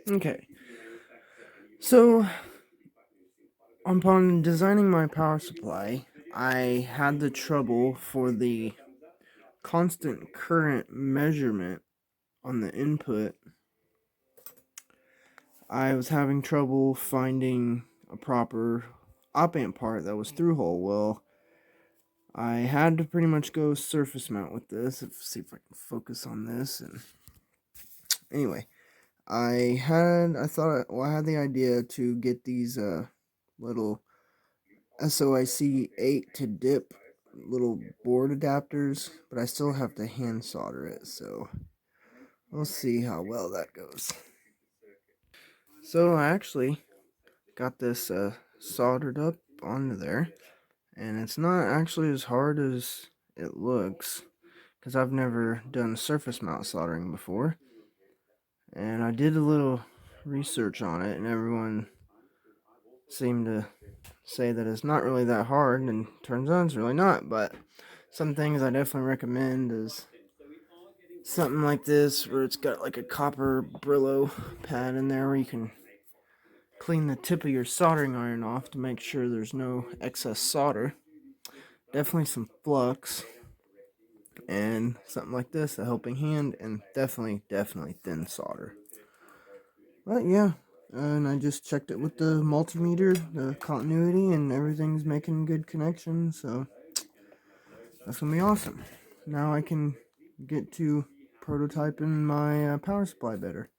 Okay, so upon designing my power supply, I had the trouble for the constant current measurement on the input. I was having trouble finding a proper op amp part that was through hole. Well, I had to pretty much go surface mount with this. Let's see if I can focus on this. And anyway, I had the idea to get these little SOIC 8 to dip little board adapters, but I still have to hand solder it, so we'll see how well that goes. So I actually got this soldered up onto there, and it's not actually as hard as it looks, because I've never done surface mount soldering before. And I did a little research on it, and everyone seemed to say that it's not really that hard, and turns out it's really not. But some things I definitely recommend is something like this, where it's got like a copper Brillo pad in there where you can clean the tip of your soldering iron off to make sure there's no excess solder. Definitely some flux, and something like this, a helping hand, and definitely thin solder. But yeah, and I just checked it with the multimeter, the continuity, and everything's making good connections, so that's gonna be awesome. Now I can get to prototyping my power supply better.